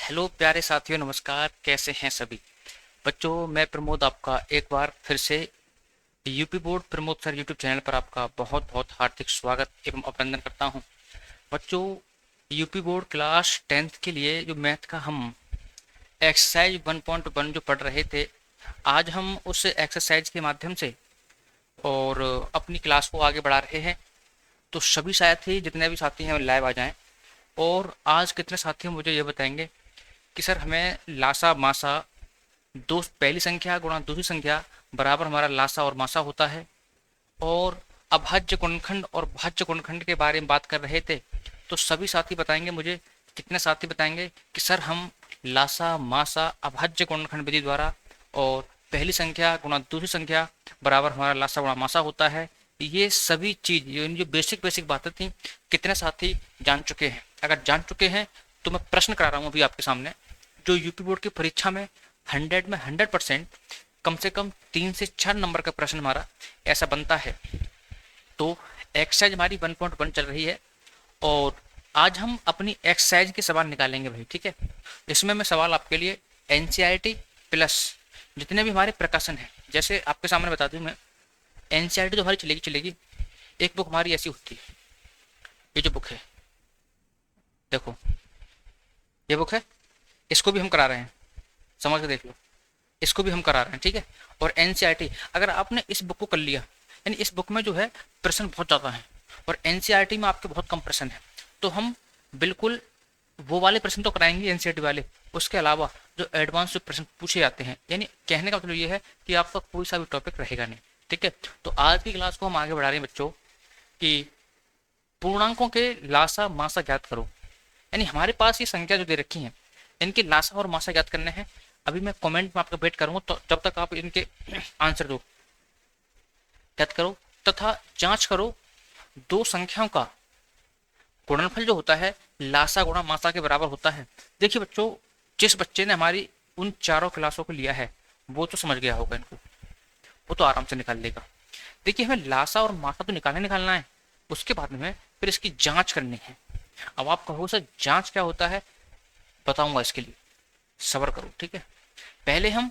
Hello प्यारे साथियों, नमस्कार। कैसे हैं सभी बच्चों? मैं प्रमोद आपका एक बार फिर से UP board Pramod sir YouTube channel पर आपका बहुत बहुत हार्दिक स्वागत एवं अभिनंदन करता हूं। बच्चों, यूपी बोर्ड क्लास 10th के लिए जो मैथ का हम एक्सरसाइज 1.1 जो पढ़ रहे थे, आज हम उस एक्सरसाइज के माध्यम से और अपनी क्लास को आगे बढ़ा रहे हैं। तो सभी साथी, जितने भी साथी हैं, लाइव आ जाएं। और आज कितने साथी मुझे ये बताएंगे कि सर हमें लासा मासा दो पहली संख्या गुणा दूसरी संख्या बराबर हमारा लासा और मासा होता है। और अभाज्य गुणनखंड और भाज्य गुणनखंड के बारे में बात कर रहे थे। तो सभी साथी बताएंगे मुझे, कितने साथी बताएंगे कि सर हम लासा मासा अभाज्य गुणनखंड विधि द्वारा और पहली संख्या गुणा दूसरी संख्या बराबर हमारा लासा गुणा मासा होता है। ये सभी चीज, ये जो बेसिक बेसिक बातें थी, कितने साथी जान चुके हैं? अगर जान चुके हैं तो मैं प्रश्न करा रहा हूँ अभी आपके सामने, जो यूपी बोर्ड की परीक्षा में 100 में 100% कम से कम 3 से 4 नंबर का प्रश्न हमारा ऐसा बनता है। तो एक्सरसाइज हमारी 1.1 चल रही है और आज हम अपनी एक्सरसाइज के सवाल निकालेंगे भाई, ठीक है। इसमें मैं सवाल आपके लिए एनसीईआरटी प्लस जितने भी हमारे प्रकाशन हैं, जैसे आपके सामने बता दूं मैं, एनसीईआरटी तो हमारी चलेगी चलेगी। एक बुक हमारी ऐसी होती है, ये जो बुक है, देखो ये बुक है, इसको भी हम करा रहे हैं, समझ के देख लो, इसको भी हम करा रहे हैं, ठीक है। और एनसीईआरटी, अगर आपने इस बुक को कर लिया, यानी इस बुक में जो है प्रश्न बहुत ज़्यादा है और एनसीईआरटी में आपके बहुत कम प्रश्न है, तो हम बिल्कुल वो वाले प्रश्न तो कराएंगे एनसीईआरटी वाले। उसके अलावा जो एडवांस जो प्रश्न पूछे जाते हैं, यानी कहने का मतलब ये है कि आपका कोई सा भी टॉपिक रहेगा नहीं, ठीक है। तो आज की क्लास को हम आगे बढ़ा रहे हैं बच्चों कि पूर्णांकों के लासा मासा ज्ञात करो। यानी हमारे पास ये संख्या जो दे रखी है, इनके लासा और मासा ज्ञात करने हैं। अभी मैं कमेंट में आपका वेट करूंगा, तो जब तक आप इनके आंसर दो, ज्ञात करो तथा जांच करो दो संख्याओं का गुणनफल जो होता है लासा गुणा मासा के बराबर होता है। देखिए बच्चों, जिस बच्चे ने हमारी उन चारों क्लासों को लिया है वो तो समझ गया होगा इनको, वो तो आराम से निकाल लेगा। देखिए, हमें लासा और मासा तो निकालना है, उसके बाद में फिर इसकी जांच करनी है। अब आप कहो सर जांच क्या होता है, बताऊंगा, इसके लिए सब्र करो, ठीक है। पहले हम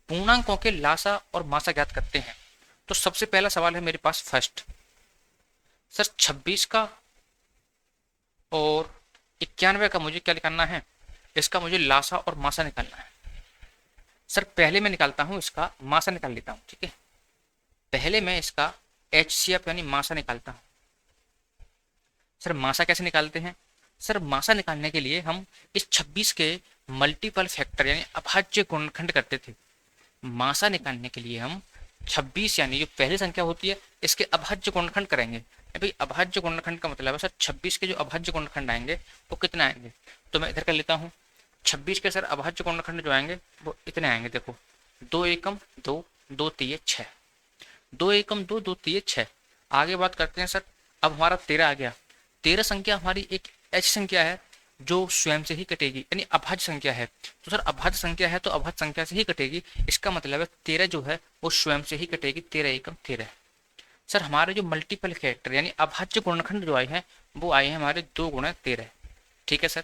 पूर्णांकों के लासा और मासा ज्ञात करते हैं। तो सबसे पहला सवाल है मेरे पास फर्स्ट, सर 26 का और 91 का मुझे क्या निकालना है, इसका मुझे लासा और मासा निकालना है। सर पहले मैं निकालता हूं, इसका मासा निकाल लेता हूं, ठीक है। पहले मैं इसका एचसीएफ यानी मासा निकालता हूं। सर मासा कैसे निकालते हैं? सर मासा निकालने के लिए हम इस 26 के मल्टीपल फैक्टर यानी अभाज्य गुणनखंड करते थे। मासा निकालने के लिए हम 26 यानी जो पहली संख्या होती है इसके अभाज्य गुणनखंड करेंगे। भाई अभाज्य गुणनखंड का मतलब है सर 26 के जो अभाज्य गुणनखंड आएंगे वो कितने आएंगे, तो मैं इधर कर लेता हूँ। 26 के सर अभाज्य गुणनखंड जो आएंगे वो इतने आएंगे, देखो, 2 एकम 2, 2 तिये 6, 2 एकम 2, 2 तिये 6। आगे बात करते हैं सर, अब हमारा 13 आ गया। 13 संख्या हमारी एक ऐसी संख्या है जो स्वयं से ही कटेगी, यानी अभाज्य संख्या है। तो सर अभाज्य संख्या है तो अभाज्य संख्या से ही कटेगी, इसका मतलब है 13 जो है वो स्वयं से ही कटेगी, 13 एकम 13। सर हमारे जो मल्टीपल फैक्टर यानी अभाज्य गुणनखंड जो आए हैं वो आए हैं हमारे 2 गुणा 13, ठीक है सर।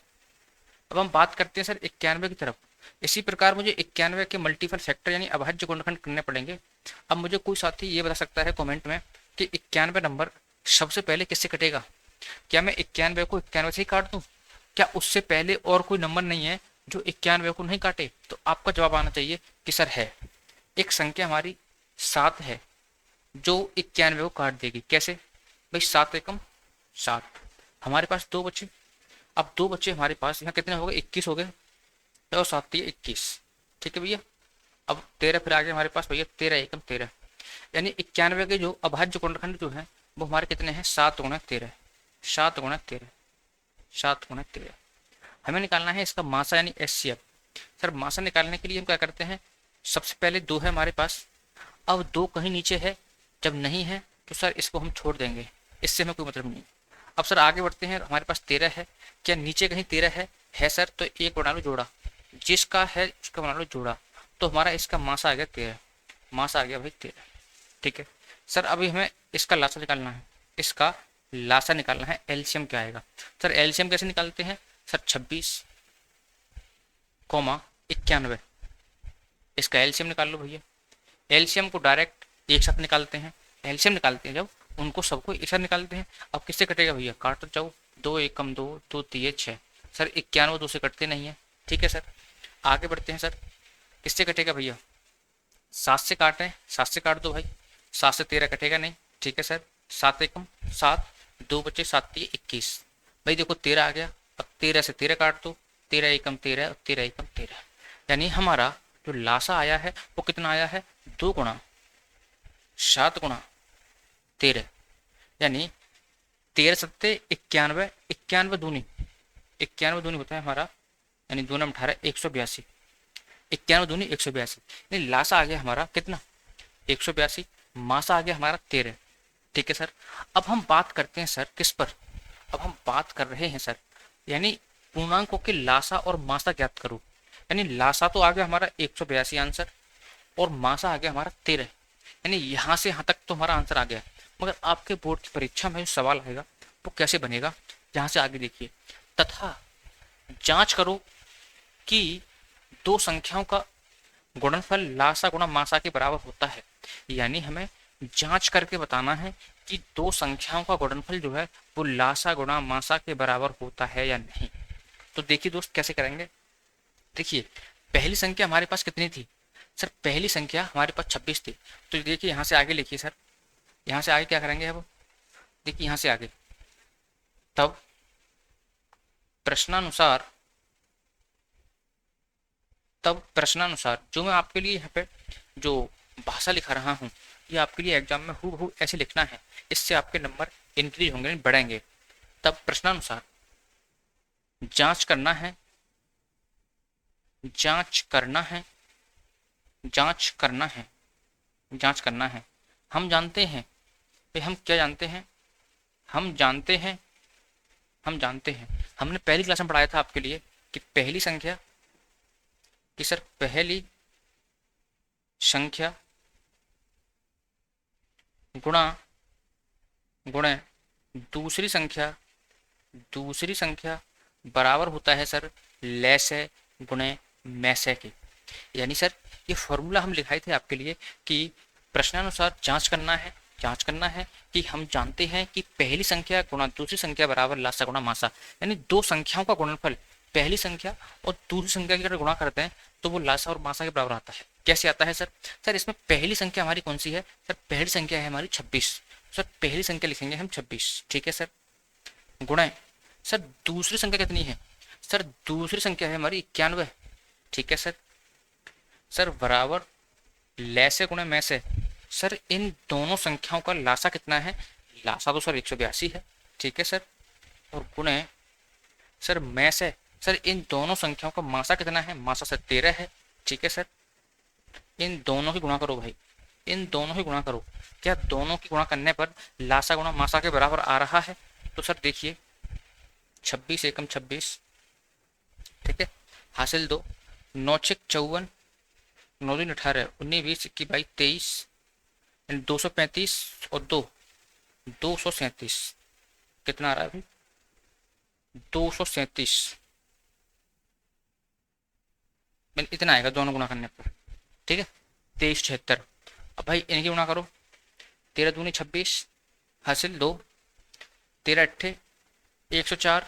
अब हम बात करते हैं सर 91 की तरफ। इसी प्रकार मुझे 91 के मल्टीपल फैक्टर यानी अभाज्य गुणनखंड करने पड़ेंगे। अब मुझे कोई साथी ये बता सकता है कमेंट में कि 91 नंबर सबसे पहले किससे कटेगा? क्या मैं 91 को 91 से ही काट दूं? क्या उससे पहले और कोई नंबर नहीं है जो 91 को नहीं काटे? तो आपका जवाब आना चाहिए कि सर है, एक संख्या हमारी 7 है जो 91 को काट देगी। कैसे भाई? 7 एकम 7। हमारे पास दो बचे, अब दो बच्चे हमारे पास, यहाँ कितने हो गए? 21 हो गए, और 7 21, ठीक है भैया। अब 13 फिर आगे हमारे पास भैया 13 एकम 13, यानी 91 के जो अभाज्य गुणनखंड जो है वो हमारे कितने हैं? 7 गुणा 13, 7 गुणा 13, 7 गुणा 13। हमें निकालना है इसका मासा यानी एचसीएफ। सर मासा निकालने के लिए हम क्या करते हैं, सबसे पहले 2 है हमारे पास। अब 2 कहीं नीचे है, जब नहीं है तो सर इसको हम छोड़ देंगे, इससे हमें कोई मतलब नहीं। अब सर आगे बढ़ते हैं, हमारे पास 13 है, क्या नीचे कहीं 13 है सर, तो एक बना लो जोड़ा, जिसका है उसका बना लो जोड़ा, तो हमारा इसका मासा आ गया 13, मासा आ गया भाई 13, ठीक है। सर अभी हमें इसका लासा निकालना है, इसका लासा निकालना है, एलसीएम क्या आएगा? सर एलसीएम कैसे निकालते हैं? Sir 26 comma 91। इसका एलसीएम निकाल लो भैया। एलसीएम को डायरेक्ट एक साथ निकालते हैं, एलसीएम निकालते हैं जब उनको सबको एक साथ निकालते हैं। अब किससे कटेगा भैया, काट तो जाओ, 2 एकम 2, 2 तिये 6। सर 91 2 से कटते नहीं है, ठीक है सर। आगे बढ़ते हैं सर, किससे कटेगा भैया, 7 से काट रहे हैं, 7 से काट दो भाई, 7 से 13 कटेगा नहीं, ठीक है सर। 7 एकम 7, 2 बचे 7 तिये 21। भाई देखो 13 आ गया, अब 13 से 13 काट दो, 13 एकम 13 और 13 एकम 13। यानी हमारा जो लासा आया है वो कितना आया है, 2 गुणा 7 गुणा 13, यानी 13 सत्ते 91, 91 दूनी 91 दूनी होता है हमारा, यानी 2 नम 18, 182। 91 दूनी 182, यानी लासा आ गया हमारा कितना, 182। मासा आ गया हमारा 13, ठीक है सर। अब हम बात करते हैं सर किस पर, अब हम बात कर रहे हैं सर, यानी पूर्णांकों के लासा और मासा ज्ञात करो। यानी लासा तो आ गया हमारा 182 आंसर, और मासा आ गया हमारा 13, यानी यहाँ से यहाँ तक तो हमारा आंसर आ गया। मगर आपके बोर्ड की परीक्षा में जो सवाल आएगा वो कैसे बनेगा, यहाँ से आगे देखिए, तथा जांच करो कि दो संख्याओं का गुणनफल लासा गुणा मासा के बराबर होता है। यानी हमें जांच करके बताना है कि दो संख्याओं का गुणनफल जो है वो लासा गुणा मासा के बराबर होता है या नहीं। तो देखिए दोस्त कैसे करेंगे, देखिए पहली संख्या हमारे पास कितनी थी सर, पहली संख्या हमारे पास 26 थी। तो देखिए यहाँ से आगे लिखिए सर, यहाँ से आगे क्या करेंगे अब, देखिए यहाँ से आगे, तब प्रश्नानुसार, तब प्रश्नानुसार जो मैं आपके लिए यहाँ पे जो भाषा लिखा रहा हूँ ये आपके लिए एग्जाम में हूबहू ऐसे लिखना है, इससे आपके नंबर इंक्रीज होंगे बढ़ेंगे। तब प्रश्नानुसार जांच करना है, जांच करना है, जांच करना है, जांच करना है। हम जानते हैं भाई, हम क्या जानते हैं, हम जानते हैं, हम जानते हैं, हमने पहली क्लास में पढ़ाया था आपके लिए कि पहली संख्या, कि सर पहली संख्या गुणा गुणे दूसरी संख्या, दूसरी संख्या बराबर होता है सर लैसे गुणे मैसे के। यानी सर ये फॉर्मूला हम लिखाए थे आपके लिए कि प्रश्नानुसार जांच करना है, जांच करना है कि हम जानते हैं कि पहली संख्या गुणा दूसरी संख्या बराबर लासा गुणा मासा। यानी दो संख्याओं का गुणनफल पहली संख्या और दूसरी संख्या की अगर गुणा करते हैं तो वो लासा और मासा के बराबर आता है। कैसे आता है सर, सर इसमें पहली संख्या हमारी कौन सी है सर, पहली संख्या है हमारी 26। सर पहली संख्या लिखेंगे हम 26, ठीक है सर। गुणे सर दूसरी संख्या कितनी है, सर दूसरी संख्या है हमारी 91, ठीक है सर। सर बराबर लैसे गुणे में से, सर इन दोनों संख्याओं का लासा कितना है, लासा तो सर 182 है, ठीक है सर। और गुणे सर में से, सर इन दोनों संख्याओं का मासा कितना है, मासा सर 13 है, ठीक है सर। इन दोनों की गुणा करो भाई, इन दोनों की गुणा करो, क्या दोनों की गुणा करने पर लासा गुणा मासा के बराबर आ रहा है। तो सर देखिए 26 एकम 26, ठीक है, हासिल 2, 9 6 54, 9 दूनी 18, 19 20 21 22 23, 235 और 2 237, कितना आ रहा है अभी 237, इतना आएगा दोनों गुणा करने पर, ठीक है 23 76। अब भाई इनकी गुणा करो, 13 दूनी 26, हासिल 2, 13 अट्ठे 104,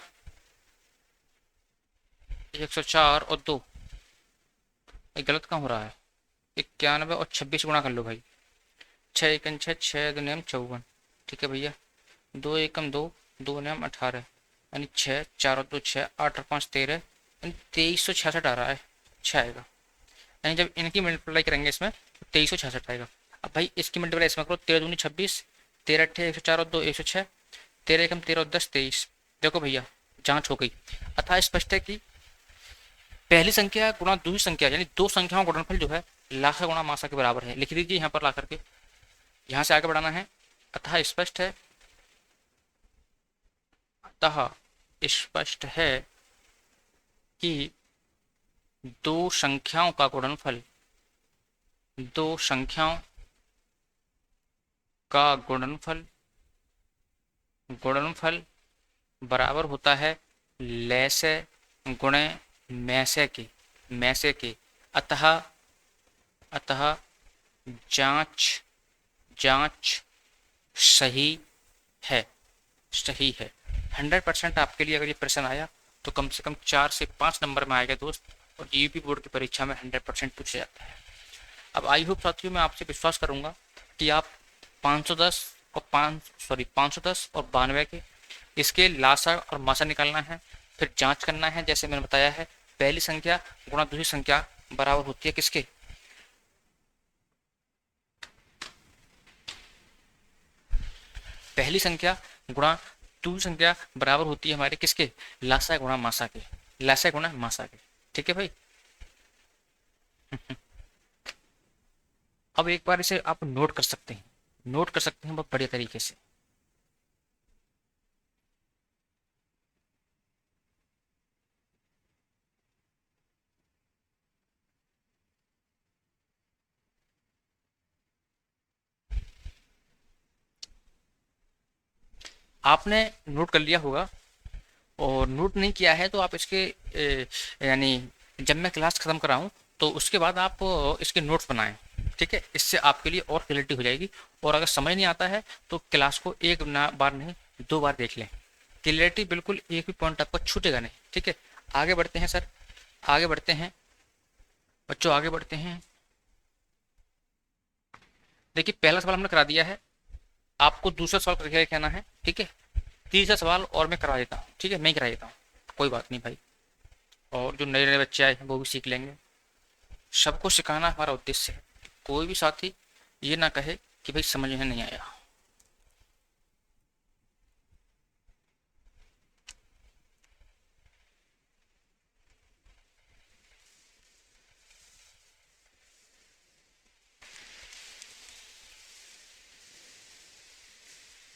104 और 2, गलत कहाँ हो रहा है, 91 और 26 गुणा कर लो भाई, 6 एकम 6, 6 दूनी 54, ठीक है भैया, 2 एकम 2, 2 नियम 18, यानी 6 4 और 2 6, 8 और 5 13, यानी 2366 आ रहा है, 6 आएगा। यानी जब इनकी मल्टीप्लाई करेंगे इसमें तो 2366 आएगा। अब भाई इसकी मल्टीप्लाई इसमें करो, 13 दूनी 26, 13 अट्ठे 104 और 2 106, 13 एकम 13 और 10 23। देखो भैया जांच हो गई, अतः स्पष्ट है कि पहली संख्या गुणा दूसरी संख्या, यानी दो संख्याओं का गुणनफल जो है लासा गुणा मासा के बराबर है। लिख दीजिए यहाँ पर ला करके, यहाँ से आगे बढ़ाना है। अतः स्पष्ट है, अतः स्पष्ट है कि दो संख्याओं का गुणनफल, दो संख्याओं का गुणनफल, गुणनफल बराबर होता है लैसे गुणे मैसे के। में से के। अतः अतः जांच जांच सही है, सही है। 100% आपके लिए अगर ये प्रश्न आया तो कम से कम 4 से 5 नंबर में आएगा दोस्त, और यूपी बोर्ड की परीक्षा में 100% पूछा जाता है। अब आई होप साथियों, मैं आपसे विश्वास करूंगा कि आप 510 और 510 और 92 के इसके लासा और मासा निकालना है, फिर जांच करना है। जैसे मैंने बताया है, पहली संख्या गुणा दूसरी संख्या बराबर होती है किसके? पहली संख्या गुणा दूसरी संख्या बराबर होती है हमारे किसके? लासा गुणा मासा के, लासा गुणा मासा के। ठीक है भाई। अब एक बार इसे आप नोट कर सकते हैं, नोट कर सकते हैं बहुत बढ़िया तरीके से। आपने नोट कर लिया होगा, और नोट नहीं किया है तो आप इसके यानी जब मैं क्लास खत्म कराऊं तो उसके बाद आप इसके नोट्स बनाएं। ठीक है, इससे आपके लिए और क्लियरिटी हो जाएगी। और अगर समझ नहीं आता है तो क्लास को एक बार नहीं 2 बार देख लें, क्लियरिटी बिल्कुल एक भी पॉइंट आपका छूटेगा नहीं। ठीक है, आगे बढ़ते हैं सर, आगे बढ़ते हैं बच्चों, आगे बढ़ते हैं। देखिए पहला सवाल हमने करा दिया है, आपको दूसरा सवाल करके कहना है। ठीक है, तीसरा सवाल और मैं करा देता हूँ। ठीक है, मैं ही करा देता हूँ, कोई बात नहीं भाई, और जो नए नए बच्चे आए हैं वो भी सीख लेंगे। सबको सिखाना हमारा उद्देश्य है, कोई भी साथी ये ना कहे कि भाई समझ में नहीं आया।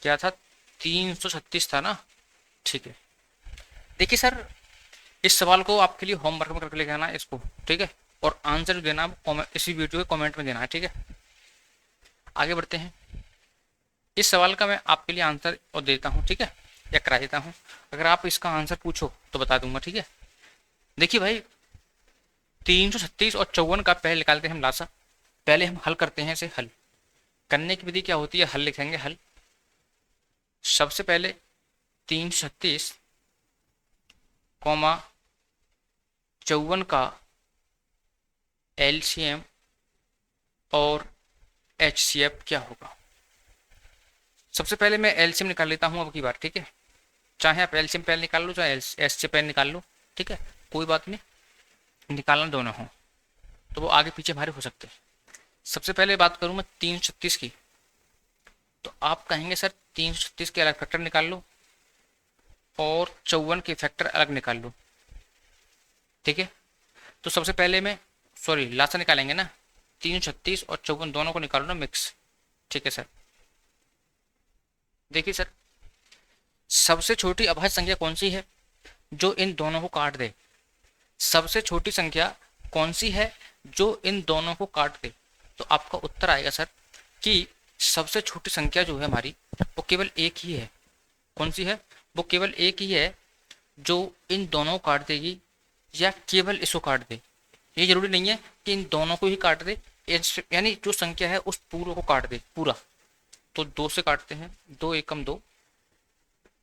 क्या था? 336 था ना? ठीक है, देखिए सर, इस सवाल को आपके लिए होमवर्क में करके लेके आना है इसको। ठीक है, और आंसर देना इसी वीडियो के कमेंट में देना है। ठीक है, आगे बढ़ते हैं। इस सवाल का मैं आपके लिए आंसर और देता हूँ, ठीक है, या करा देता हूँ। अगर आप इसका आंसर पूछो तो बता दूंगा। ठीक है, देखिए भाई, 336 और 54 का पहले निकालते हैं हम लासा। पहले हम हल करते हैं इसे। हल करने की विधि क्या होती है? हल लिखेंगे। हल सबसे पहले 336 कॉमा 54 का एलसीएम और एचसीएफ क्या होगा? सबसे पहले मैं एलसीएम निकाल लेता हूँ अब की बार। ठीक है, चाहे आप एलसीएम पहले निकाल लो, चाहे एचसीएफ पहले निकाल लो। ठीक है, कोई बात नहीं, निकालना दोनों हो तो वो आगे पीछे हमारे हो सकते हैं। सबसे पहले बात करूं मैं 336 की, तो आप कहेंगे सर 336 के अलग फैक्टर निकाल लो और 54 के फैक्टर अलग निकाल लो। ठीक है, तो सबसे पहले मैं लासा निकालेंगे ना, 336 और 54 दोनों को निकालो ना मिक्स। ठीक है सर, देखिए सर, सबसे छोटी अभाज्य संख्या कौन सी है जो इन दोनों को काट दे? सबसे छोटी संख्या कौन सी है जो इन दोनों को काट दे? तो आपका उत्तर आएगा सर कि सबसे छोटी संख्या जो है हमारी वो केवल एक ही है। कौन सी है? वो केवल एक ही है जो इन दोनों को काट देगी या केवल इसको काट दे। ये जरूरी नहीं है कि इन दोनों को ही काट दे, यानी जो संख्या है उस पूरे को काट दे पूरा। तो 2 से काटते हैं, 2 एकम 2,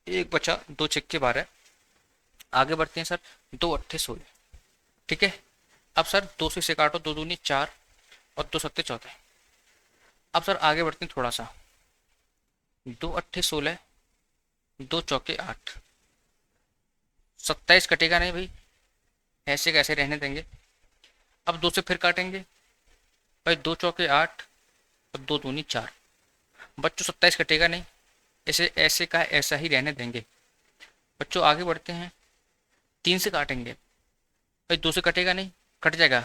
एक बचा, 2 छक्के 12। आगे बढ़ते हैं सर, 2 अट्ठे 16। ठीक है, अब सर 2 से इसे काटो, 2 दूनी 4 और 2 सत्ते 14। अब सर आगे बढ़ते हैं थोड़ा सा, 2 अट्ठे 16, 2 चौके 8। 27 कटेगा नहीं भाई, ऐसे कैसे रहने देंगे। अब 2 से फिर काटेंगे भाई, 2 चौके 8 और 2 दूनी 4। बच्चों 27 कटेगा नहीं, इसे ऐसे का ऐसा ही रहने देंगे। बच्चों आगे बढ़ते हैं, 3 से काटेंगे भाई, 2 से कटेगा नहीं, कट जाएगा,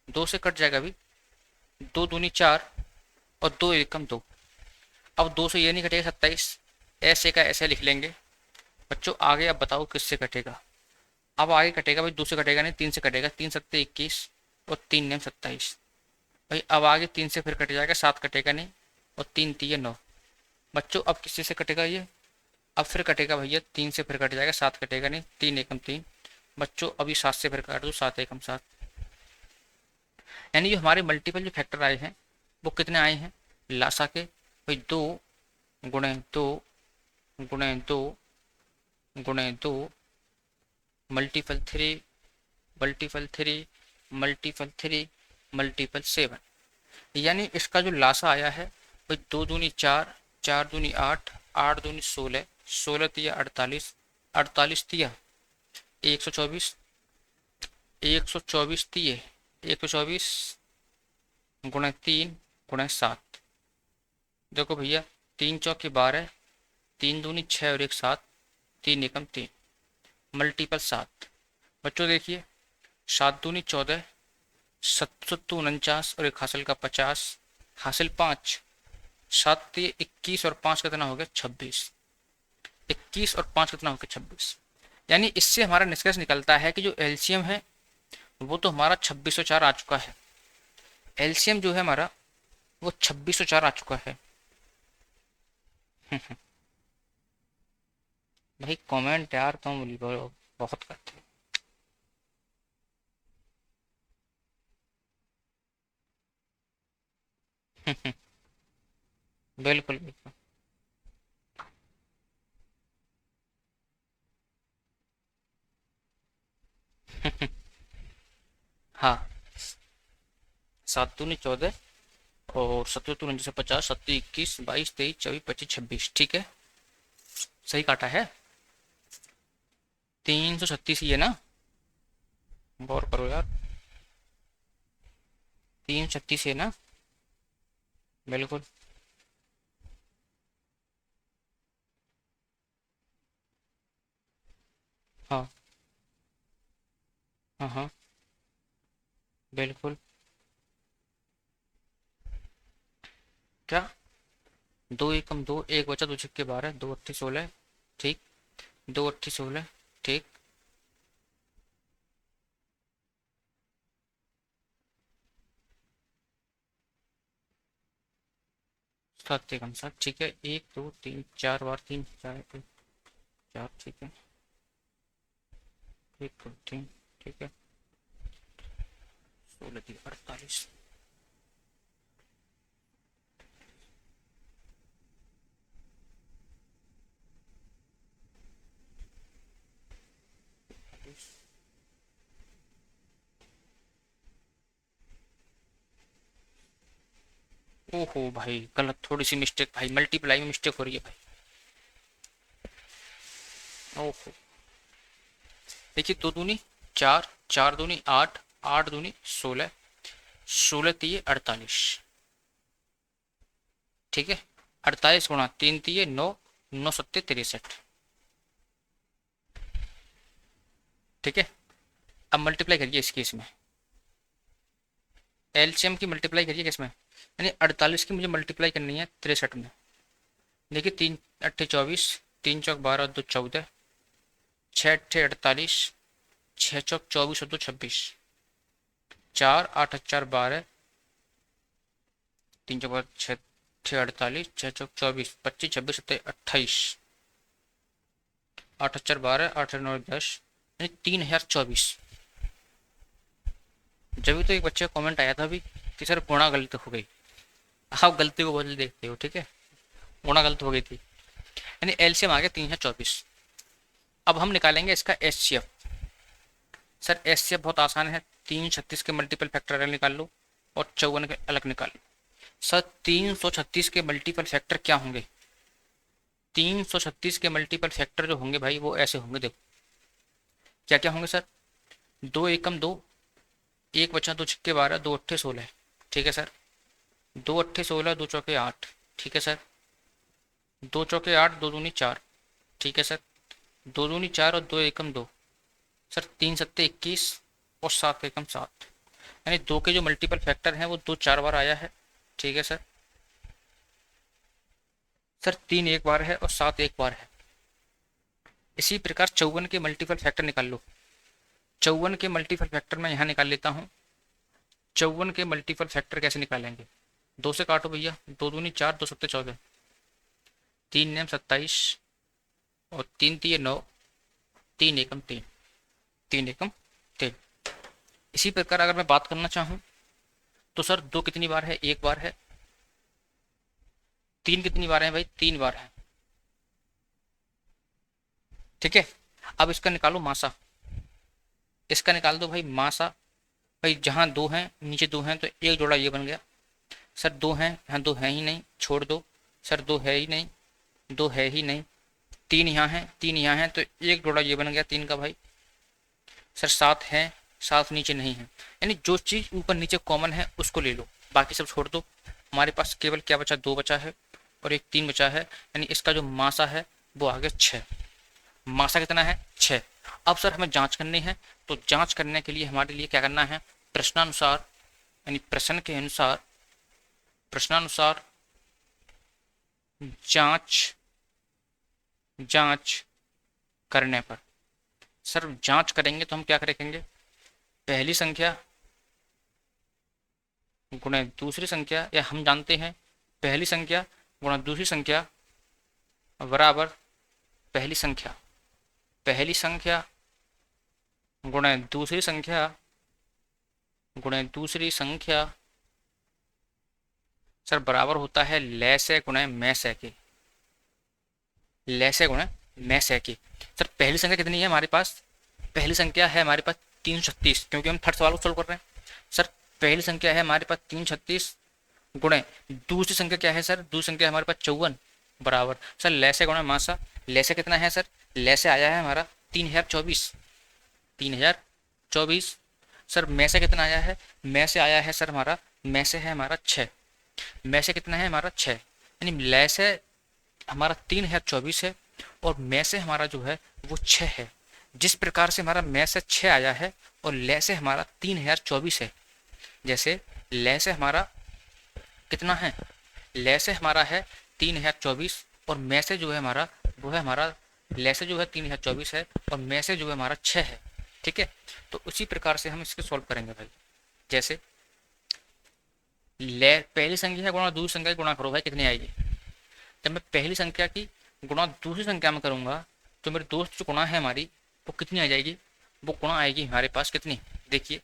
2 से कट जाएगा भाई, 2 दूनी 4 और 2 एकम 2। अब 2 से ये नहीं कटेगा 27, ऐसे का ऐसे लिख लेंगे। बच्चों आगे अब बताओ किससे कटेगा? अब आगे कटेगा भाई, 2 से कटेगा नहीं, 3 से कटेगा, 3 सत्ते 21 और 3 नेम 27। भाई अब आगे 3 से फिर कट जाएगा, 7 कटेगा नहीं और 3 तीय 9। बच्चों अब किससे से कटेगा ये? अब फिर कटेगा भैया, 3 से फिर कट जाएगा, 7 कटेगा नहीं, 3 एकम 3। बच्चों अभी 7 से फिर काट दो, 7 एकम 7। यानी जो हमारे मल्टीपल जो फैक्टर आए हैं वो कितने आए हैं लासा के भाई, 2 गुणे 2 मल्टीपल 3 मल्टीपल 3 मल्टीपल 3 मल्टीपल 7। यानी इसका जो लासा आया है भाई, 2 दूनी 4, 4 दूनी 8, 8 दूनी 16, 16 तिया 48, 48 तिया 124, 124 तिये 124 गुणे 3 गुणे 7। देखो भैया, 3 चौके 12, 3 दूनी 6 और 1 7, 3 एकम 3 मल्टीपल 7। बच्चों देखिए, 7 दूनी 14, 7 सत्तू 49 और एक हासिल का 50, हासिल 5, 7 तिये 21 और 5 कितना हो गया 26, 21 और 5 कितना हो गया 26। यानी इससे हमारा निष्कर्ष निकलता है कि जो एलसीएम है वो तो हमारा 2604 आ चुका है। एलसीएम जो है हमारा वो 2604 आ चुका है। भाई कमेंट यार तुम बहुत करते हो। बिल्कुल बिल्कुल। हाँ, 7 दूनी 14 और 7 दूनी 50, 7 21 22 23 24 25 26, ठीक है, सही काटा है। 336 ही है ना, गौर करो यार, 336 है ना, बिल्कुल। हाँ हाँ हाँ, बिल्कुल। क्या, 2 एकम 2, एक बचा 2 छक्के 12, 2 अट्ठी 16, ठीक, 2 अट्ठी 16, ठीक। 7 एकम 7, ठीक है, 1 2 3 4 बार 3 4 4, ठीक है, 1 2 3, ठीक है, 16 3 48। ओहो भाई गलत, थोड़ी सी मिस्टेक भाई, मल्टीप्लाई में मिस्टेक हो रही है भाई। ओहो, देखिए, 2 दूनी 4, 4 दूनी 8, 8 दूनी 16, 16 तिये 48, ठीक है, 48 गुणा 3 तिये 9, 9 सत्ते 63, ठीक है। अब मल्टीप्लाई करिए इसकी इसमें, एलसीएम की मल्टीप्लाई करिए किसमें, यानी 48 की मुझे मल्टीप्लाई करनी है 63 में। देखिए, 3 अट्ठे 24, 3 चौक 12 और 2 14, 6 अट्ठे 48, 6 चौक 24 और 2 26, 4 8 4 12, 3 चौक 6 अट्ठे 48, 6 चौक 24 25 26 27 28, 8 4 12, 8 9 10, यानी 3024। जब भी तो एक बच्चे का कमेंट आया था अभी कि सर गुणा गलत हो गई। आप गलती को बदल देखते हो, ठीक है, गुणा गलत हो गई थी, यानी एलसीएम आ गया 324। अब हम निकालेंगे इसका एचसीएफ। सर एचसीएफ बहुत आसान है, 336 के मल्टीपल फैक्टर अलग निकाल लो और 54 के अलग निकाल लो। सर 336 के मल्टीपल फैक्टर क्या होंगे, 336 के मल्टीपल फैक्टर जो होंगे भाई वो ऐसे होंगे, देखो क्या क्या होंगे सर, 2 एकम 2, एक बचा 2 छक्के 12, 2 अट्ठे 16, ठीक है सर, 2 अट्ठे 16, 2 चौके 8, ठीक है सर, 2 चौके 8, 2 दूनी 4, ठीक है सर, 2 दूनी 4 और 2 एकम 2, सर 3 सत्ते 21 और 7 एकम 7। यानी 2 के जो मल्टीपल फैक्टर हैं वो 2 4 बार आया है, ठीक है सर, सर 3 एक बार है और 7 एक बार है। इसी प्रकार 54 के मल्टीपल फैक्टर निकाल लो। 54 के मल्टीपल फैक्टर मैं यहाँ निकाल लेता हूँ। 54 के मल्टीपल फैक्टर कैसे निकालेंगे, 2 से काटो भैया, 2 दूनी 4, 2 सत्ते 14, 3 9 27 और 3 तिये 9, 3 एकम 3, 3 एकम 3। इसी प्रकार अगर मैं बात करना चाहूँ तो सर 2 कितनी बार है? 1 बार है। 3 कितनी बार है भाई? 3 बार है। ठीक है, अब इसका निकालो मासा। इसका निकाल दो भाई मासा। भाई जहाँ 2 हैं नीचे 2 हैं तो एक जोड़ा ये बन गया। सर 2 हैं, यहाँ 2 है ही नहीं, छोड़ दो। सर 2 है ही नहीं, 2 है ही नहीं। 3 यहाँ है, 3 यहाँ है तो एक जोड़ा ये बन गया 3 का भाई। सर 7 है, 7 नीचे नहीं है। यानी जो चीज़ ऊपर नीचे कॉमन है उसको ले लो, बाकी सब छोड़ दो। हमारे पास केवल क्या बचा? 2 बचा है और एक 3 बचा है। यानी इसका जो मासा है वो आ गया 6। मासा कितना है? 6। अब सर हमें जांच करनी है, तो जांच करने के लिए हमारे लिए क्या करना है? प्रश्नानुसार, यानी प्रश्न के अनुसार, प्रश्नानुसार जांच, जांच करने पर। सर जांच करेंगे तो हम क्या करेंगे? पहली संख्या गुणा दूसरी संख्या, या हम जानते हैं पहली संख्या गुणा दूसरी संख्या बराबर पहली संख्या, पहली संख्या गुणा दूसरी संख्या गुणा दूसरी संख्या सर बराबर होता है लय से गुणा मैं से के। लय से गुणा मैं से के। सर पहली संख्या कितनी है हमारे पास? पहली संख्या है हमारे पास 336, क्योंकि हम थर्ड सवाल को सोल्व कर रहे हैं। सर पहली संख्या है हमारे पास 336 गुणे दूसरी संख्या क्या है सर? दूसरी संख्या हमारे पास 54 बराबर सर लय से गुणा मासा। लय से कितना है सर? लय से आया है हमारा 3024, 3024। सर मैं से कितना आया है? मैं से आया है सर हमारा, मैं से है हमारा 6। मैं से कितना है हमारा? 6। यानी लय से हमारा 3024 है और मैं से हमारा जो है वो 6 है। जिस प्रकार से हमारा मैं से 6 आया है और लय से हमारा 3024 है, जैसे लय से हमारा कितना है? लय से हमारा है 3024 और मैं से जो है हमारा वो है हमारा, लय से जो है 3024 है और मैं से जो है हमारा 6 है। ठीक है, तो उसी प्रकार से हम इसके सॉल्व करेंगे भाई। जैसे लय पहली संख्या गुणा दूसरी संख्या गुणा करो भाई, कितनी आएगी? जब मैं पहली संख्या की गुणा दूसरी संख्या में करूंगा तो मेरे दोस्त जो गुणा है हमारी वो कितनी आ जाएगी? वो गुणा आएगी हमारे पास कितनी? देखिए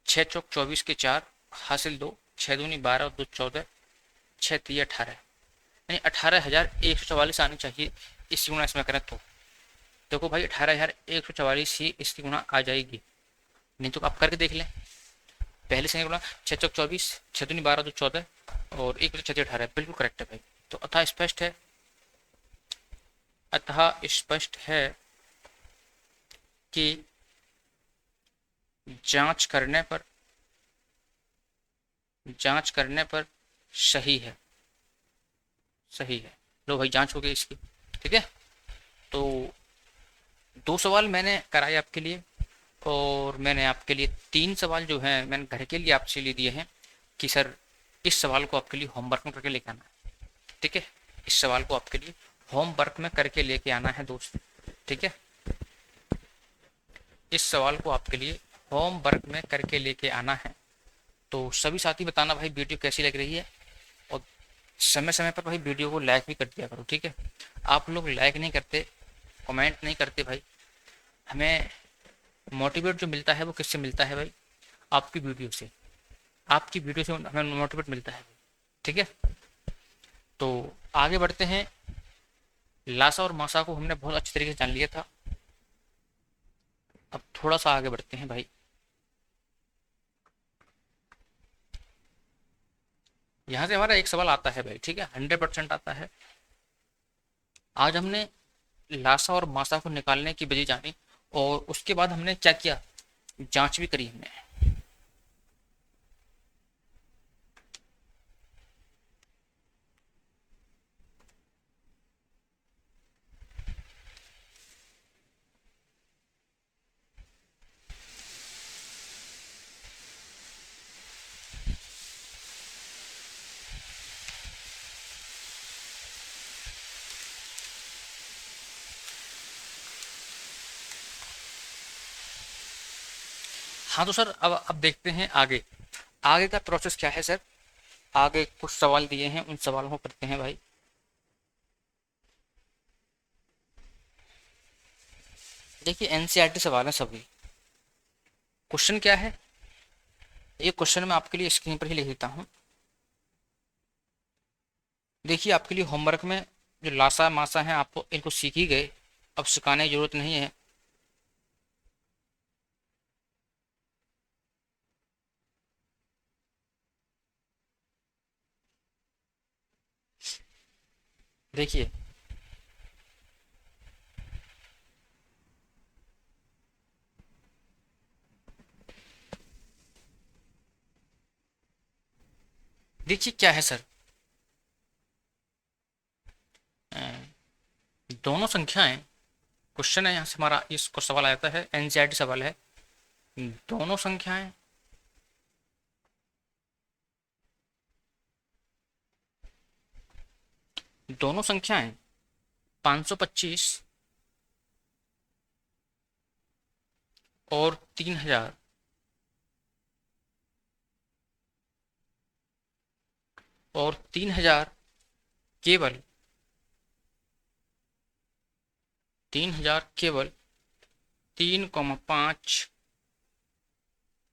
6 चौक 24 के 4 हासिल 2, 6 दूनी 12 और 2 14, 6 3 18, यानी 18,144 आनी चाहिए इसकी गुणा इसमें करें तो। देखो भाई 18,144 ही इसकी गुणा आ जाएगी, नहीं तो आप करके देख लें। पहले संख्या गुणा 6 चौक 24, 6 दूनी 12 2 14 और 1 6 18, बिल्कुल करेक्ट है भाई। तो अतः स्पष्ट है, अतः स्पष्ट है कि जांच करने पर, जांच करने पर सही है, सही है। लो भाई जांच हो गई इसकी। ठीक है, तो 2 सवाल मैंने कराए आपके लिए और मैंने आपके लिए 3 सवाल जो हैं मैंने घर के लिए आपसे लिए दिए हैं कि सर इस सवाल को आपके लिए होमवर्क में करके लेके आना है। ठीक है, इस सवाल को आपके लिए होमवर्क में करके लेके आना है दोस्त। ठीक है, इस सवाल को आपके लिए होमवर्क में करके लेके आना है। तो सभी साथी बताना भाई वीडियो कैसी लग रही है और समय समय पर भाई वीडियो को लाइक भी कर दिया करो। ठीक है, आप लोग लाइक नहीं करते, कमेंट नहीं करते भाई, हमें मोटिवेट जो मिलता है वो किससे मिलता है भाई? आपकी वीडियो से, आपकी वीडियो से हमें मोटिवेट मिलता है। ठीक है, तो आगे बढ़ते हैं। लासा और मासा को हमने बहुत अच्छी तरीके से जान लिया था, अब थोड़ा सा आगे बढ़ते हैं भाई। यहाँ से हमारा एक सवाल आता है भाई, ठीक है, 100% आता है। आज हमने लासा और मासा को निकालने की विधि जानी और उसके बाद हमने क्या किया? जांच भी करी हमने। हाँ तो सर अब देखते हैं आगे, आगे का प्रोसेस क्या है सर। आगे कुछ सवाल दिए हैं, उन सवालों को करते हैं भाई। देखिए एनसीईआरटी सवाल है सभी। क्वेश्चन क्या है? एक क्वेश्चन मैं आपके लिए स्क्रीन पर ही लिख देता हूँ। देखिए आपके लिए होमवर्क में जो लासा मासा है आपको इनको सीख ही गए, अब सिखाने की जरूरत नहीं है। देखिए देखिए क्या है सर, अ, दोनों संख्याएं, क्वेश्चन है यहाँ से हमारा, इसको सवाल आता है, एनसीईआरटी सवाल है। दोनों संख्याएं दोनों संख्याएं 525 और 3000 और 3000 केवल 3,5,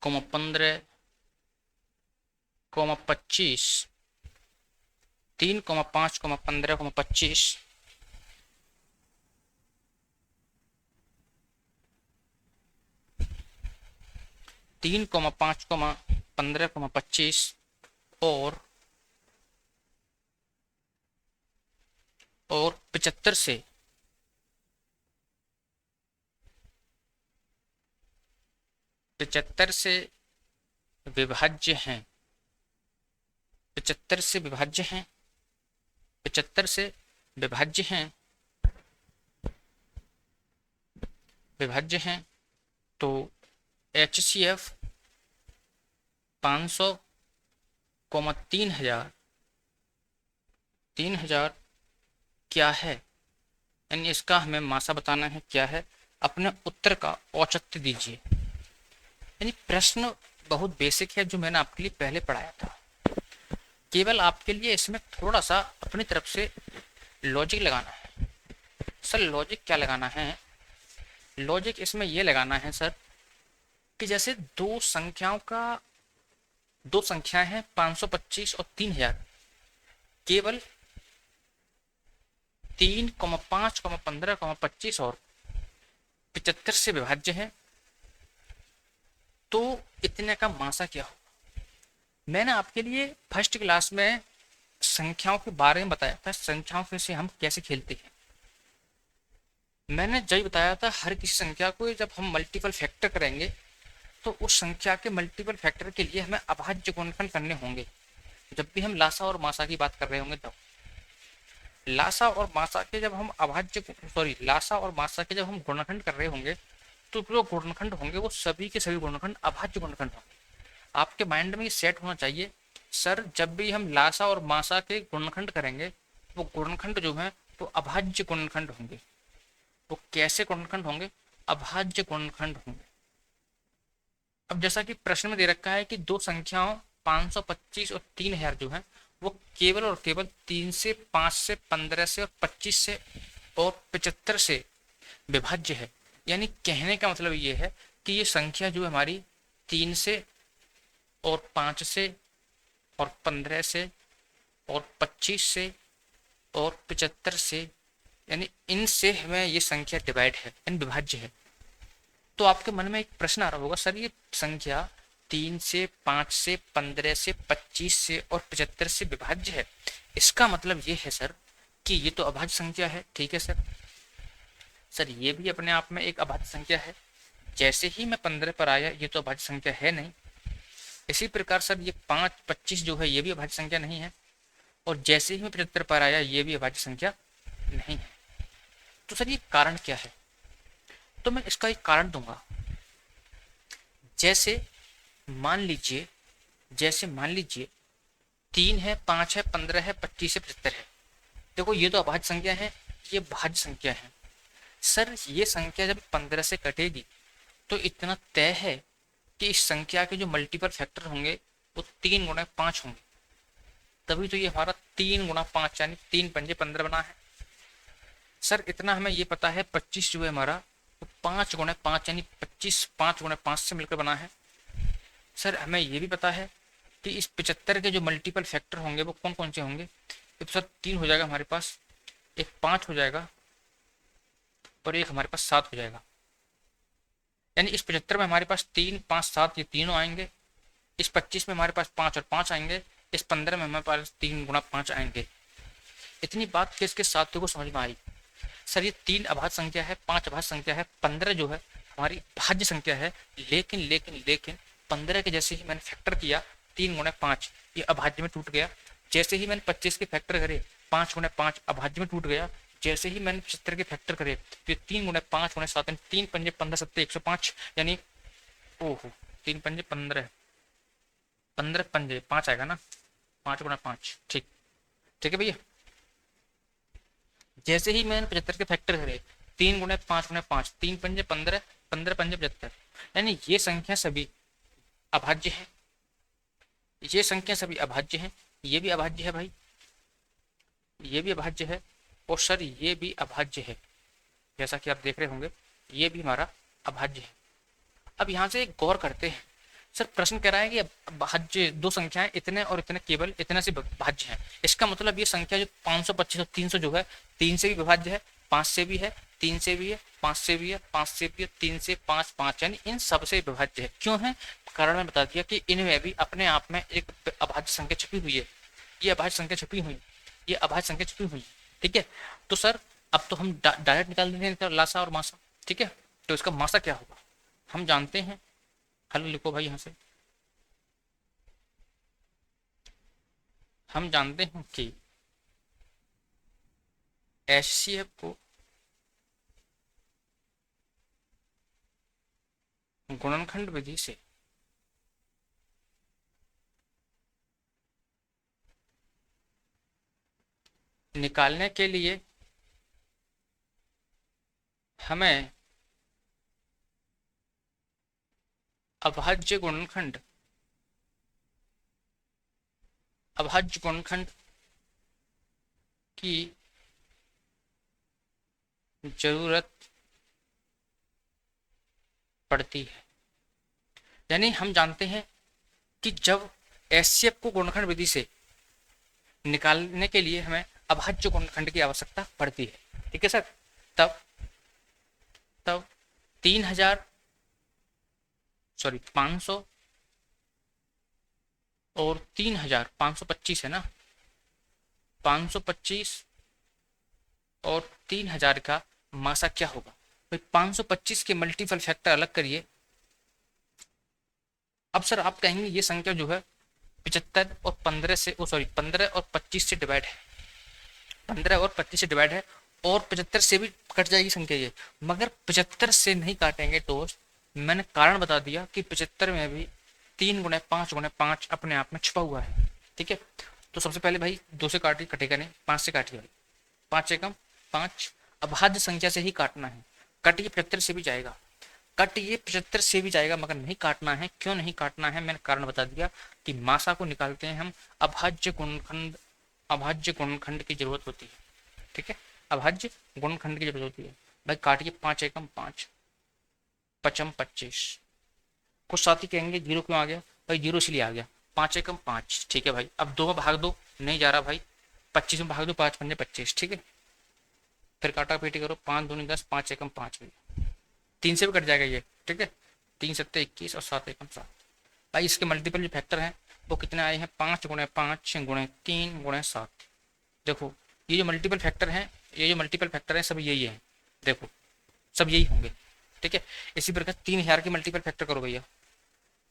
15, 25, 3,5, 15, 25, 3,5, 15, 25 और 75 से विभाज्य हैं। 75 से विभाज्य हैं। 75 से विभाज्य हैं। विभाज्य हैं तो HCF 500, 3000, 3000 क्या है, यानी इसका हमें मासा बताना है क्या है। अपने उत्तर का औचित्य दीजिए। यानी प्रश्न बहुत बेसिक है जो मैंने आपके लिए पहले पढ़ाया था, केवल आपके लिए इसमें थोड़ा सा अपनी तरफ से लॉजिक लगाना है। सर लॉजिक क्या लगाना है? लॉजिक इसमें यह लगाना है सर कि जैसे दो संख्याएं हैं 525 और 3000, केवल 3, 5, 15, 25 और 75 से विभाज्य है, तो इतने का मासा क्या हो। मैंने आपके लिए फर्स्ट क्लास में संख्याओं के बारे में बताया था, संख्याओं से हम कैसे खेलते हैं। मैंने जब बताया था हर किसी संख्या को जब हम मल्टीपल फैक्टर करेंगे तो उस संख्या के मल्टीपल फैक्टर के लिए हमें अभाज्य गुणनखंड करने होंगे। जब भी हम लासा और मासा की बात कर रहे होंगे तब लासा और मासा के जब हम लासा और मासा के जब हम गुणनखंड कर रहे होंगे तो जो गुणनखंड होंगे वो सभी के सभी गुणनखंड अभाज्य गुणनखंड होंगे। आपके माइंड में ये सेट होना चाहिए सर, जब भी हम लासा और मासा के गुणनखंड करेंगे वो गुणनखंड जो है वो अभाज्य गुणनखंड होंगे। वो कैसे गुणनखंड होंगे? अभाज्य गुणनखंड होंगे। अब जैसा कि प्रश्न में दे रखा है कि दो संख्याओं 525 और 3000 जो है वो केवल और केवल 3 से 5 से 15 से और 25 से और 75 से विभाज्य है। यानी कहने का मतलब ये है कि ये संख्या जो है हमारी 3 से और 5 से और 15 से और 25 से और 75 से, यानी इनसे हमें ये संख्या डिवाइड है, यानी विभाज्य है। तो आपके मन में एक प्रश्न आ रहा होगा, सर ये संख्या 3 से 5 से 15 से 25 से और 75 से विभाज्य है, इसका मतलब ये है सर कि ये तो अभाज्य संख्या है। ठीक है सर, सर ये भी अपने आप में एक अभाज्य संख्या है। जैसे ही मैं 15 पर आया ये तो अभाज्य संख्या है नहीं। इसी प्रकार सर ये 5, 25 जो है ये भी अभाज्य संख्या नहीं है। और जैसे ही मैं 75 पर आया ये भी अभाज्य संख्या नहीं है। तो सर ये कारण क्या है? तो मैं इसका एक कारण दूंगा। जैसे मान लीजिए 3 है, 5 है, 15 है, 25 है, 75 है। देखो ये तो अभाज्य संख्या है, ये भाज्य संख्या है। सर ये संख्या जब 15 से कटेगी तो इतना तय है कि इस संख्या के जो मल्टीपल फैक्टर होंगे वो 3 गुणा 5 होंगे। तभी तो ये हमारा 3 गुणा 5 यानी 3 पंजे 15 बना है। सर इतना हमें ये पता है 25 जो है हमारा वो 5 गुणा 5 यानी 25 5 गुणा 5 से मिलकर बना है। सर हमें ये भी पता है कि इस 75 के जो मल्टीपल फैक्टर होंगे वो कौन कौन से होंगे। ये तो सर 3 हो जाएगा हमारे पास, एक 5 हो जाएगा और एक हमारे पास 7 हो जाएगा। यानी इस 75 में हमारे पास 3 5 7 ये तीनों आएंगे। इस 25 में हमारे पास 5 और 5 आएंगे। इस 15 में हमारे पास 3 गुणा 5 आएंगे। इतनी बात किसके साथियों को समझ में आई। सर ये 3 अभाज्य संख्या है, 5 अभाज्य संख्या है, 15 जो है हमारी भाज्य संख्या है। लेकिन लेकिन लेकिन 15 के जैसे ही मैंने फैक्टर किया 3 गुणा 5 ये अभाज्य में टूट गया। जैसे ही मैंने 25 के फैक्टर करे 5 गुणा 5 अभाज्य में टूट गया। जैसे ही मैंने 75 के फैक्टर करे तो 3 गुणा 5 गुणा 7 3 पंजे 15 सत्ते 105 यानी ओहो 3 पंजे 15 15 पंजे 5 आएगा ना, 5 गुणा 5 ठीक। ठीक है भैया। जैसे ही मैंने 75 के फैक्टर करे 3 गुणे 5 गुणे 5 3 पंजे 15 15 पंजे 75 यानी ये संख्या सभी अभाज्य है। ये संख्या सभी अभाज्य है। ये भी अभाज्य है भाई, ये भी अभाज्य है और सर ये भी अभाज्य है। जैसा कि आप देख रहे होंगे ये भी हमारा अभाज्य है। अब यहाँ से एक गौर करते हैं। सर प्रश्न कह रहा है कि भाज्य दो संख्याएं इतने और इतने केवल इतने से भाज्य हैं। इसका मतलब ये संख्या जो 525 और 300 जो है 3 से भी विभाज्य है, 5 से भी है, 3 से भी है, 5 से भी है, 5 से भी है, 3 से 5 5 यानी इन सब से विभाज्य है। क्यों है कारण मैंने बता दिया कि इनमें भी अपने आप में एक अभाज्य संख्या छुपी हुई है। ये अभाज्य संख्या छुपी हुई, ये अभाज्य संख्या छुपी हुई। ठीक है तो सर अब तो हम डायरेक्ट निकाल देते हैं लासा और मासा। ठीक है तो इसका मासा क्या होगा हम जानते हैं। हल लिखो भाई यहाँ से। हम जानते हैं कि HCF को गुणनखंड विधि से निकालने के लिए हमें अभाज्य गुणनखंड की जरूरत पड़ती है। यानी हम जानते हैं कि जब HCF को गुणनखंड विधि से निकालने के लिए हमें अभाज्य गुणनखंड की आवश्यकता पड़ती है। ठीक है सर। तब 500 और 3000 525 है ना, 525 और 3000 का मासा क्या होगा भाई। 525 के मल्टीपल फैक्टर अलग करिए। अब सर आप कहेंगे ये संख्या जो है 75 और 15 से 15 और 25 से डिवाइड है, 15 और 25 से डिवाइड है और 75 से भी कट जाएगी संख्या ये, मगर 75 से नहीं काटेंगे दोस्त। मैंने कारण बता दिया कि 75 में भी 3 गुणे 5 गुणे 5 अपने आप में छुपा हुआ है। ठीक है तो सबसे पहले भाई 2 से काटिए, कटेगा नहीं, 5 से काटिए भाई, 5 एकम 5 अभाज्य संख्या से ही काटना है। कट ये 75 से भी जाएगा, कट ये 75 से भी जाएगा मगर नहीं काटना है। क्यों नहीं काटना है मैंने कारण बता दिया कि मासा को निकालते हैं हम अभाज्य गुणनखंड की जरूरत होती है। ठीक है अभाज्य गुणनखंड की जरूरत होती है भाई। काटिए 5 एकम 5 पचम 25। कुछ साथी कहेंगे 0 क्यों आ गया भाई, 0 इसलिए आ गया 5 एकम 5। ठीक है भाई अब 2 में भाग दो, नहीं जा रहा भाई, 25 में भाग दो, 5 पंजे 25। ठीक है फिर काटा पीटी करो, 5 दूनी 10 5 एकम 5 भाई, 3 से भी कट जाएगा ये। ठीक है 3 सत्ते 21 और 7 एकम 7 भाई। इसके मल्टीपल जो फैक्टर हैं वो कितने आए हैं 5 गुणे 5 गुणे 3 गुणे 7। देखो ये जो मल्टीपल फैक्टर हैं, ये जो मल्टीपल फैक्टर हैं सब यही है, देखो सब यही होंगे। ठीक है इसी प्रकार 3000 के मल्टीपल फैक्टर करो भैया।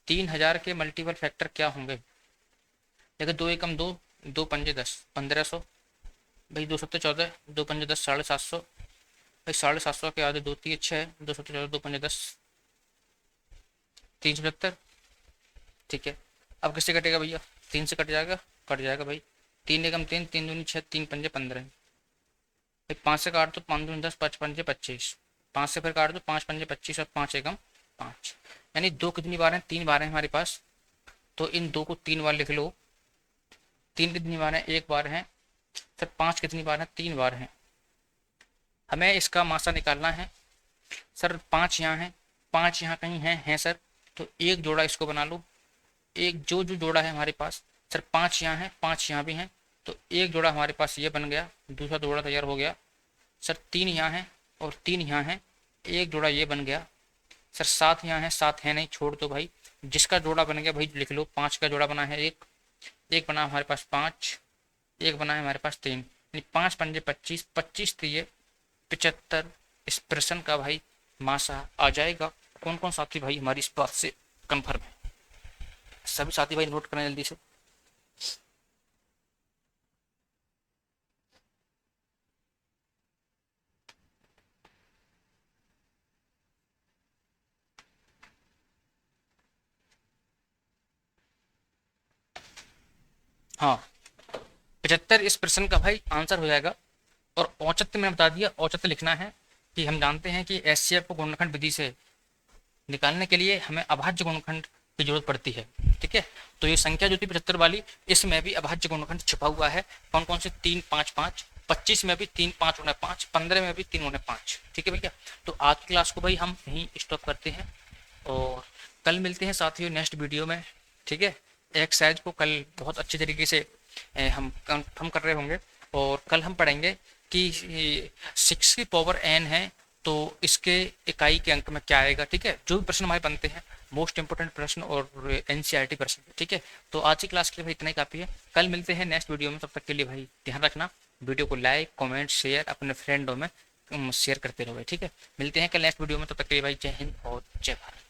3000 के मल्टीपल फैक्टर क्या होंगे, देखो 2 एकम 2 2 पंजे 10 1500 भाई, 2 सत्ते 14 2 पंजे 10 750 भाई, 750 के आधे 2 3 6 2 सत्ते 14 2 पंजे 10 375। ठीक है अब किससे कटेगा भैया, 3 से कट जाएगा भाई। 3 एकम 3 3 दूनी 6 3 पंजे 15 भाई, 5 से काट दो 5 दूनी 10 5 पंजे 25, 5 से फिर काट दो 5 पंजे 25 और 5 एकम 5। यानी 2 कितनी बार है, 3 बार है हमारे पास, तो इन 2 को 3 बार लिख लो। 3 कितनी बार है, 1 बार है। फिर 5 कितनी बार है, 3 बार है। हमें इसका मासा निकालना है सर। 5 यहाँ है, 5 यहाँ कहीं है सर, तो एक जोड़ा इसको बना लो एक जो जो जोड़ा है हमारे पास, सर 5 यहाँ है, 5 यहाँ भी हैं, तो एक जोड़ा हमारे पास ये बन गया, दूसरा जोड़ा तैयार हो गया। सर 3 यहाँ है और 3 यहाँ है, एक जोड़ा ये बन गया। सर 7 यहाँ है, 7 है नहीं, छोड़ दो भाई। जिसका जोड़ा बन गया भाई लिख लो, 5 का जोड़ा बना है, एक एक बना हमारे पास 5, एक बना है हमारे पास 3, यानी 5 पंजे 25, 25 दिए 75। इस प्रश्न का भाई मासा आ जाएगा। कौन कौन साथी भाई हमारी इस बात से कन्फर्म है? सभी साथी भाई नोट करें जल्दी से। हाँ, 75 इस प्रश्न का भाई आंसर हो जाएगा। और औचित्य मैंने बता दिया, औचित्य लिखना है कि हम जानते हैं कि एचसीएफ को गुणनखंड विधि से निकालने के लिए हमें अभाज्य गुणनखंड की जरूरत पड़ती है। ठीक है, तो ये संख्या जो थी 75 वाली, इसमें भी अभाज्य गुणनखंड छिपा हुआ है। कौन कौन से? 3 5 5, 25 में भी 3 5 उन्हें 5, 15 में भी 3 उन्हें 5। ठीक है भैया, तो आज की क्लास को भाई हम यहीं स्टॉप करते हैं और कल मिलते हैं साथियों नेक्स्ट वीडियो में। ठीक है, एक्सरसाइज को कल बहुत अच्छे तरीके से हम कंफर्म कर रहे होंगे और कल हम पढ़ेंगे कि 6 की पावर n है तो इसके इकाई के अंक में क्या आएगा। ठीक है, जो भी प्रश्न हमारे बनते हैं मोस्ट इंपोर्टेंट प्रश्न और एनसीईआरटी प्रश्न। ठीक है, तो आज की क्लास के लिए भाई इतना ही काफ़ी है। कल मिलते हैं नेक्स्ट वीडियो में, तब तक के लिए भाई ध्यान रखना। वीडियो को लाइक कमेंट शेयर अपने फ्रेंडों में शेयर करते रहो। ठीक है, मिलते हैं कल नेक्स्ट वीडियो में, तब तक के लिए भाई जय हिंद और जय भारत।